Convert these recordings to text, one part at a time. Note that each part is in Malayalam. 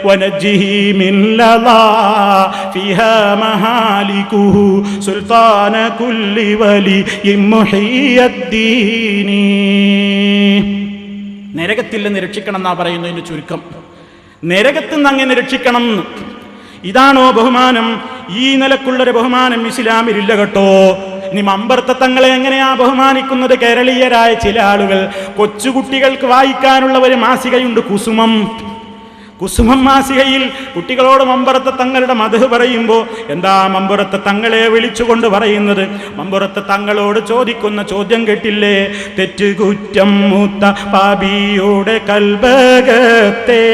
വനജ്ജിഹി മിൻ ലളാ ഫിഹാ മഹാലികുഹു സുൽത്താന കുല്ലി വലിയ്യിൻ മുഹിയ്യദ്ദീനി. നരകത്തിൽ നിന്ന് രക്ഷിക്കണം എന്നാ പറയുന്നതിന് ചുരുക്കം. നരകത്തിൽ നിന്ന് അങ്ങനെ രക്ഷിക്കണം. ഇതാണോ ബഹുമാനം? ഈ നിലക്കുള്ളൊരു ബഹുമാനം ഇസ്ലാമിലില്ല കേട്ടോ. ഇനി മമ്പർത്ത തങ്ങളെ എങ്ങനെയാ ബഹുമാനിക്കുന്നത്? കേരളീയരായ ചില ആളുകൾ കൊച്ചുകുട്ടികൾക്ക് വായിക്കാനുള്ള ഒരു മാസികയുണ്ട്, കുസുമം. കുസുമം മാസികയിൽ കുട്ടികളോട് മമ്പുറത്തെ തങ്ങളുടെ മദ്ഹ് പറയുമ്പോൾ എന്താ മമ്പുറത്തെ തങ്ങളെ വിളിച്ചുകൊണ്ട് പറയുന്നത്? മമ്പുറത്തെ തങ്ങളോട് ചോദിക്കുന്ന ചോദ്യം കേട്ടില്ലേ? തെറ്റുകുറ്റം മൂത്ത പാപിയുടെ കൽബകത്തെ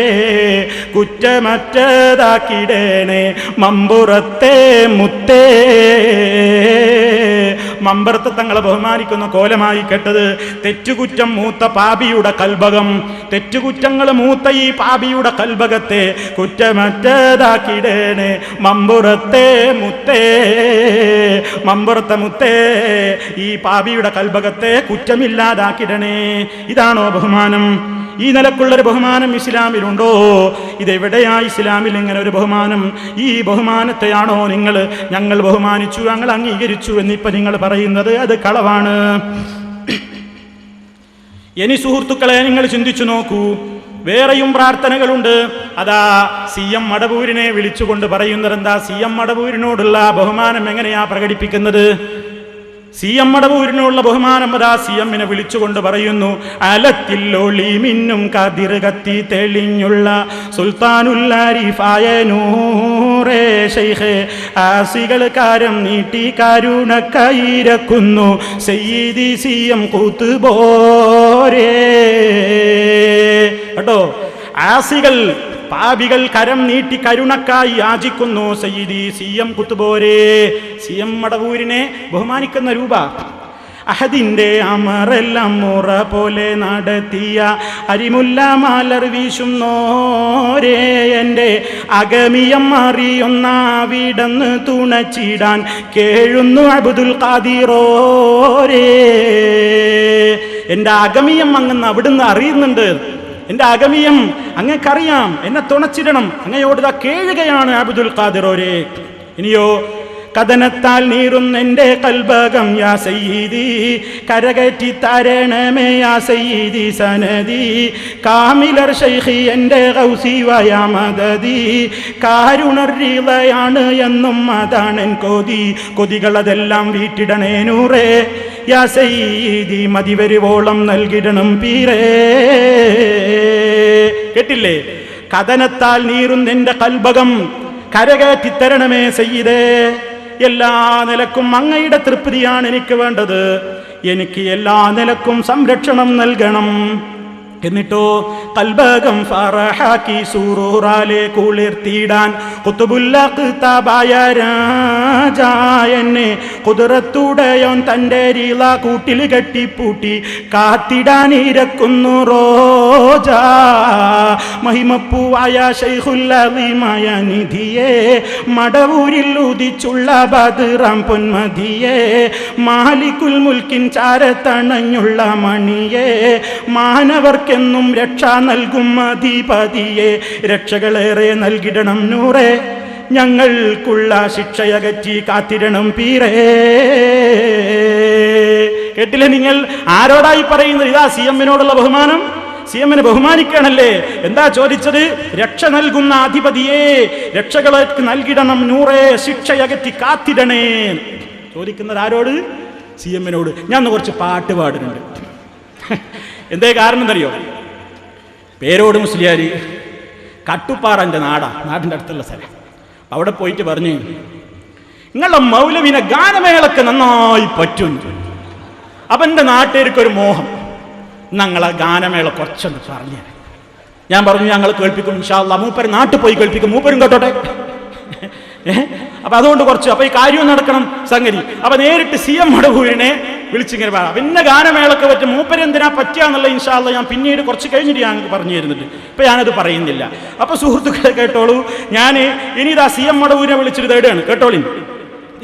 കുറ്റമറ്റതാക്കിടേണേ മമ്പുറത്തെ മുത്തേ. മമ്പുറത്തെ തങ്ങളെ ബഹുമാനിക്കുന്ന കോലമായി കേട്ടത് തെറ്റുകുറ്റം മൂത്ത പാപിയുടെ കൽബകം. തെറ്റുകുറ്റങ്ങൾ മൂത്ത ഈ പാപിയുടെ കൽബകത്തെ കുറ്റമറ്റതാക്കിടേണേ മമ്പുറത്തെ മുത്തേ. മമ്പുറത്തെ മുത്തേ, ഈ പാപിയുടെ കൽബകത്തെ കുറ്റമില്ലാതാക്കിടണേ. ഇതാണോ ബഹുമാനം? ഈ നിലക്കുള്ളൊരു ബഹുമാനം ഇസ്ലാമിലുണ്ടോ? ഇതെവിടെയാ ഇസ്ലാമിൽ ഇങ്ങനെ ഒരു ബഹുമാനം? ഈ ബഹുമാനത്തെയാണോ ഞങ്ങൾ ബഹുമാനിച്ചു, ഞങ്ങൾ അംഗീകരിച്ചു എന്നിപ്പോ നിങ്ങൾ പറയുന്നത്? അത് കളവാണ്. ഇനി സുഹൃത്തുക്കളെ, നിങ്ങൾ ചിന്തിച്ചു നോക്കൂ. വേറെയും പ്രാർത്ഥനകളുണ്ട്. അതാ CM മടവൂരിനെ വിളിച്ചുകൊണ്ട് പറയുന്നത് എന്താ? CM മടവൂരിനോടുള്ള ബഹുമാനം എങ്ങനെയാ പ്രകടിപ്പിക്കുന്നത്? CM മടവൂരിനുള്ള ബഹുമാനം അതാ CM-നെ വിളിച്ചുകൊണ്ട് പറയുന്നു: അലത്തില്ലൊളി മിന്നും കതിർ കത്തി തെളിഞ്ഞുള്ള സുൽത്താനുല്ലാരിഫായ നൂറേ ശൈഖേ, ആസികൾ കാരം നീട്ടി കരുണക്കയിരക്കുന്നു സയ്യിദി CM ഖുത്ബോരേ. കേട്ടോ, ആസികൾ പാപികൾ കരം നീട്ടി കരുണക്കായി യാചിക്കുന്നു സയ്യിദി CM ഖുത്ബോരേ. CM മടവൂരിനെ ബഹുമാനിക്കുന്ന രൂപ. അഹദിന്റെ അമറെല്ലാം മുറ പോലെ നടത്തിയ അരിമുല്ല മലർ വീശുന്നോരേ, എൻ്റെ അഗമിയം അറിയുന്നാവിടന്ന് തുണച്ചിടാൻ കേഴുന്നു അബ്ദുൽ ഖാദിറോരേ. എൻ്റെ അഗമിയം അങ്ങ് അവിടുന്ന് അറിയുന്നുണ്ട്. എൻ്റെ അഗമിയം അങ്ങക്കറിയാം, എന്നെ തുണച്ചിടണം, അങ്ങയോട് ഇതാ കേഴുകയാണ് അബ്ദുൽ ഖാദിറോരേ. ഇനിയോ, കഥനത്താൽ നീറുന്നെൻ്റെ കൽബകം യാ സയ്യിദി, കരകയറ്റി തരണമേ യാ സയ്യിദി സനദി, കാമിലർ ശൈഖി എൻ്റെ ഗൗസി വയാ മദദി, കാരുണരീളയാണ് എന്നും അതാണെൻ കൊതി, കൊതികളതെല്ലാം വീട്ടിടണേ നൂറേ യാ സയ്യിദി, മതി വരുവോളം നൽകിടണം പീരേ. കേട്ടില്ലേ? കഥനത്താൽ നീറുന്നെൻ്റെ കൽബകം കരകയറ്റിത്തരണമേ സയ്യിദേ. എല്ലാ നിലക്കും അങ്ങയുടെ തൃപ്തിയാണ് എനിക്ക് വേണ്ടത്. എനിക്ക് എല്ലാ നിലക്കും സംരക്ഷണം നൽകണം. എന്നിട്ടോ, കൽബകം ഫറഹാക്കി സൂറൂറാലെ കുളിർത്തിടാൻ ഖുത്ബുല്ലഖ്താബായ രാജാ എന്നെ ഖുദ്റത്തുടയോൻ തൻ്റെ രീള കൂട്ടിൽ കെട്ടിപ്പൂട്ടി കാത്തിടാൻ ഇരക്കുന്നു റോജാ. മഹിമപ്പൂവായ ശൈഖുൽ അളീമായ നിധിയെ, മടവൂരിൽ ഉദിച്ചുള്ള ബദ്റാം പൊന്മതിയെ, മാലിക്കുൽ മുൽക്കിൻ ചാരത്തണഞ്ഞുള്ള മണിയെ, മാനവർക്ക് എന്നും രക്ഷ നൽകും അധിപതിയെ, രക്ഷകളേറെ നൽകിടണം നൂറേ, ഞങ്ങൾക്കുള്ള ശിക്ഷയകറ്റി കാത്തിടണം പീരേ. കേട്ടില്ലേ നിങ്ങൾ? ആരോടായി പറയുന്നത്? ഇതാ CM-നോടുള്ള ബഹുമാനം. CM-നെ ബഹുമാനിക്കണല്ലേ? എന്താ ചോദിച്ചത്? രക്ഷ നൽകുന്ന അധിപതിയെ, രക്ഷകളേക്ക് നൽകിടണം നൂറേ, ശിക്ഷയകറ്റി കാത്തിടണേ. ചോദിക്കുന്നത് ആരോട്? CM-നോട്. ഞാൻ കുറച്ച് പാട്ട് പാടുന്നുണ്ട്. എന്തേ കാരണം എന്നറിയോ? പേരോട് മുസ്ലിയാർ കട്ടുപ്പാറ എൻ്റെ നാടിൻ്റെ അടുത്തുള്ള സ്ഥലം. അവിടെ പോയിട്ട് പറഞ്ഞ്, നിങ്ങളുടെ മൗലവിനെ ഗാനമേളക്ക് നന്നായി പറ്റും. അപ്പം എൻ്റെ നാട്ടുകാർക്കൊരു മോഹം, ഞങ്ങളെ ഗാനമേള കുറച്ചൊന്ന് പറഞ്ഞു. ഞാൻ പറഞ്ഞു, ഞങ്ങൾ കേൾപ്പിക്കും ഇൻഷാ അല്ലാഹ്. മൂപ്പര് നാട്ടിൽ പോയി കേൾപ്പിക്കും, മൂപ്പരും കേട്ടോട്ടെ. അപ്പൊ അതുകൊണ്ട് കുറച്ച് അപ്പൊ ഈ കാര്യവും നടക്കണം സംഗതി. അപ്പൊ നേരിട്ട് CM മടവൂരിനെ വിളിച്ചിങ്ങനെ പറയാം, പിന്നെ ഗാനമേളക്ക് പറ്റും, മൂപ്പര് എന്തിനാ പറ്റുകയെന്നുള്ള ഇൻഷാ അല്ലാഹ് ഞാൻ പിന്നീട് കുറച്ച് കഴിഞ്ഞിട്ട് ഞാൻ പറഞ്ഞു തരുന്നുണ്ട്. ഇപ്പൊ ഞാനത് പറയുന്നില്ല. അപ്പൊ സുഹൃത്തുക്കളെ കേട്ടോളൂ, ഞാൻ ഇനി ഇതാ CM മടവൂരിനെ വിളിച്ചിട്ട് തേടുകയാണ്. കേട്ടോളി,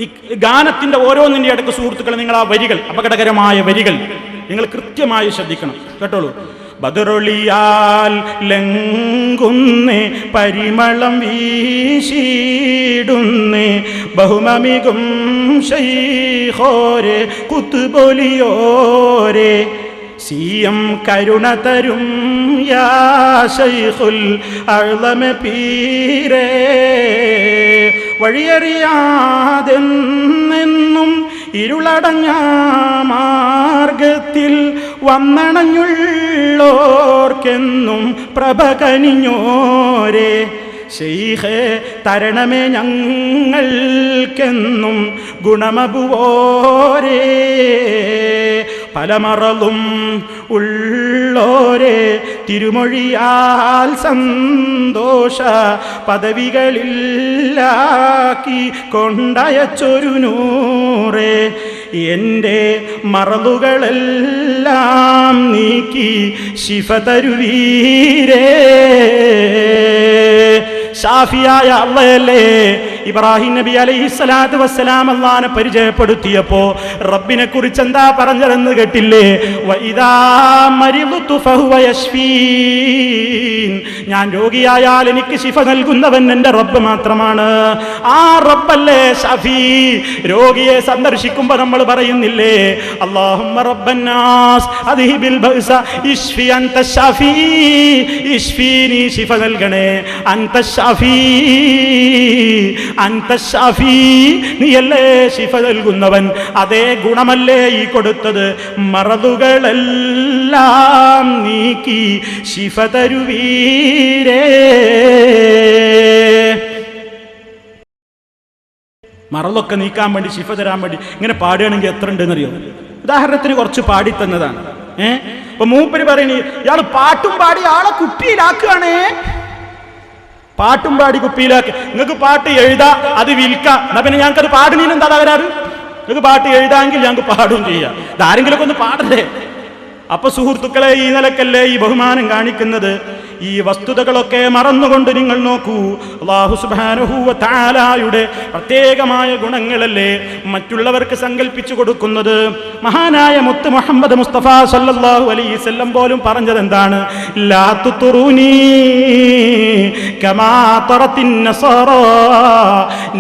ഈ ഗാനത്തിന്റെ ഓരോന്നിൻ്റെ ഇടയ്ക്ക് സുഹൃത്തുക്കളെ നിങ്ങൾ ആ വരികൾ, അപകടകരമായ വരികൾ നിങ്ങൾ കൃത്യമായി ശ്രദ്ധിക്കണം. കേട്ടോളൂ. ബദറൊളിയാൽ ലംഘുന്നേ പരിമളം വീശിടുന്നേ ബഹുമമികും ശൈഖോരെ കുത്തുബൊലിയോരെ സിയം കരുണ തരും യാ ശൈഖുൽ അഅ്ലമ പീരേ വഴിയറിയാതെന്നും ഇരുളടഞ്ഞ മാർഗത്തിൽ വന്നണഞ്ഞുള്ളോർക്കെന്നും പ്രഭ കനിഞ്ഞോരെ ശൈഖേ തരണമേ ഞങ്ങൾക്കെന്നും ഗുണമബുവോരേ പലമറലും ഉള്ളോരെ തിരുമൊഴിയാൽ സന്തോഷ പദവികളിലാക്കി കൊണ്ടയച്ചൊരു നൂറേ എൻ്റെ മറലുകളെല്ലാം നീക്കി ശിഫ തരുവീരേ ഷാഫിയായ അല്ലാഹല്ലേ ഇബ്രാഹിം നബി അലൈഹിസ്സലാത്തു വസ്സലാം അല്ലാഹനെ പരിചയപ്പെടുത്തിയപ്പോൾ റബ്ബിനെ കുറിച്ച് എന്താ പറഞ്ഞതെന്ന് കേട്ടില്ലേ വഇദാ മരിദതു ഫഹുവ യശ്ഫീൻ ഞാൻ രോഗിയായാൽ എനിക്ക് ശിഫ നൽകുന്നവൻ എൻ്റെ റബ്ബ് മാത്രമാണ് ആ റബ്ബല്ലേ ഷാഫി രോഗിയെ സന്ദർശിക്കുമ്പോൾ നമ്മൾ പറയുന്നില്ലേ അല്ലാഹുമ്മ റബ്ബന്നാസ് അദ്ഹിബിൽ ബഅസ ഇശ്ഫി അൻത ഷാഫി ഇശ്ഫീനി ശിഫ നൽകണേ അൻത ഷാഫി അൻത ഷാഫി നീയല്ലേ ശിഫ നൽകുന്നവൻ അതേ ഗുണമല്ലേ ഈ കൊടുത്തത് മറതുകളെല്ലാം നീക്കി ശിഫ തരുവീരേ മറലൊക്കെ നീക്കാൻ വേണ്ടി ശിഫ തരാൻ വേണ്ടി ഇങ്ങനെ പാടുകയാണെങ്കിൽ എത്ര ഉണ്ടെന്നറിയോ ഉദാഹരണത്തിന് കുറച്ച് പാടിത്തന്നതാണ് അപ്പൊ മൂപ്പര് പറയണ ഇയാൾ പാട്ടും പാടി ആളെ കുപ്പിയിലാക്കുകയാണേ പാട്ടും പാടി കുപ്പിയിലാക്കി നിങ്ങൾക്ക് പാട്ട് എഴുതാ അത് വിൽക്കാം എന്നാ പിന്നെ ഞങ്ങൾക്ക് അത് പാടുന്നതിന് എന്താ തകരാറ് നിങ്ങൾക്ക് പാട്ട് എഴുതാമെങ്കിൽ ഞങ്ങൾക്ക് പാടും ചെയ്യാം ഇതാരെങ്കിലുമൊക്കെ ഒന്ന് പാടണ്ടേ അപ്പൊ സുഹൃത്തുക്കളെ ഈ നിലക്കല്ലേ ഈ ബഹുമാനം കാണിക്കുന്നത് ഈ വസ്തുതകളൊക്കെ മറന്നുകൊണ്ട് നിങ്ങൾ നോക്കൂ അല്ലാഹു സുബ്ഹാനഹു വ തആലയുടെ പ്രത്യേകമായ ഗുണങ്ങളല്ലേ മറ്റുള്ളവർക്ക് സങ്കല്പിച്ചു കൊടുക്കുന്നത് മഹാനായ മുത്ത് മുഹമ്മദ് മുസ്തഫ സല്ലല്ലാഹു അലൈഹി വസല്ലം പോലും പറഞ്ഞത് എന്താണ് ലാ തുതുറൂനി കമാ തറത്തിൻ നസാറാ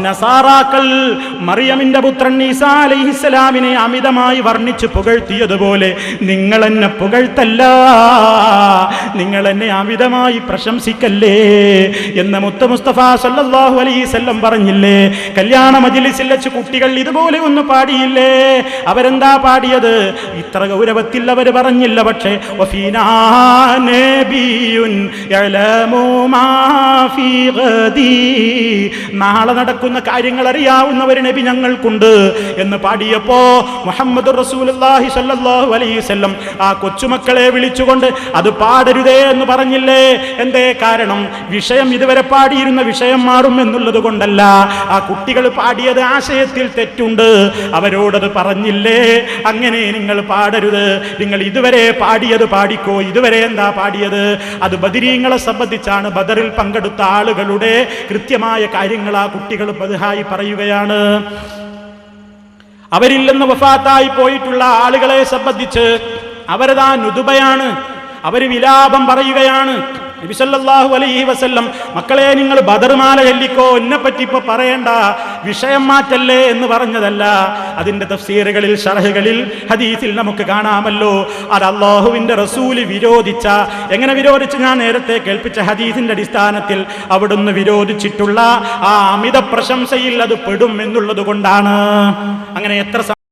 നസാറാക്കൾ മറിയമിന്റെ പുത്രൻ ഈസാ അലൈഹിസ്സലാമിനെ അമിതമായി വർണ്ണിച്ച് പുകഴ്ത്തിയതുപോലെ നിങ്ങൾ എന്നെ പുകഴ്ത്തല്ല നിങ്ങൾ എന്നെ അമിത പ്രശംസിക്കല്ലേ എന്ന് മുത്ത് മുസ്തഫ സല്ലല്ലാഹു അലൈഹി വസല്ലം പറഞ്ഞില്ലേ കല്യാണ മജ്ലിസിൽ വെച്ച് കുട്ടികൾ ഇതുപോലെ ഒന്ന് പാടിയില്ലേ അവരെന്താ പാടിയത് ഇത്ര ഗൗരവത്തിൽ അവർ പറഞ്ഞില്ല പക്ഷേ വഫീനാ നബിയുൻ യഅലമു മാ ഫീ ഗദി നാളെ നടക്കുന്ന കാര്യങ്ങൾ അറിയാവുന്ന ഒരു നബി ഞങ്ങൾക്കുണ്ട് എന്ന് പാടിയപ്പോ മുഹമ്മദ് റസൂലുള്ളാഹി സ്വല്ലല്ലാഹു അലൈഹി വസല്ലം ആ കൊച്ചുമക്കളെ വിളിച്ചുകൊണ്ട് അത് പാടരുതേ എന്ന് പറഞ്ഞില്ലേ എന്തേ കാരണം വിഷയം ഇതുവരെ പാടിയിരുന്ന വിഷയം മാറും എന്നുള്ളത് കൊണ്ടല്ല ആ കുട്ടികൾ പാടിയത് ആശയത്തിൽ തെറ്റുണ്ട് അവരോടത് പറഞ്ഞില്ലേ അങ്ങനെ നിങ്ങൾ പാടരുത് നിങ്ങൾ ഇതുവരെ പാടിയത് പാടിക്കോ ഇതുവരെ എന്താ പാടിയത് അത് ബദരീങ്ങളെ സംബന്ധിച്ചാണ് ബദറിൽ പങ്കെടുത്ത ആളുകളുടെ കൃത്യമായ കാര്യങ്ങൾ ആ കുട്ടികൾ ബദ്ഹായി പറയുകയാണ് അവരിൽ നിന്ന് വഫാത്തായി പോയിട്ടുള്ള ആളുകളെ സംബന്ധിച്ച് അവരതാ നുതുബയാണ് അവർ വിലാപം പറയുകയാണ് നബി സല്ലല്ലാഹു അലൈഹി വസല്ലം മക്കളെ നിങ്ങൾ ബദർ മാല ചൊല്ലിക്കോ എന്നെ പറ്റി ഇപ്പൊ പറയണ്ട വിഷയം മാറ്റല്ലേ എന്ന് പറഞ്ഞതല്ല അതിന്റെ തഫ്സീറുകളിൽ ശർഹുകളിൽ ഹദീസിൽ നമുക്ക് കാണാമല്ലോ അത് അല്ലാഹുവിന്റെ റസൂല് വിരോധിച്ച എങ്ങനെ വിരോധിച്ച് ഞാൻ നേരത്തെ കേൾപ്പിച്ച ഹദീസിന്റെ അടിസ്ഥാനത്തിൽ അവിടുന്ന് വിരോധിച്ചിട്ടുള്ള ആ അമിത പ്രശംസയിൽ അത് പെടും എന്നുള്ളത് കൊണ്ടാണ് അങ്ങനെ എത്ര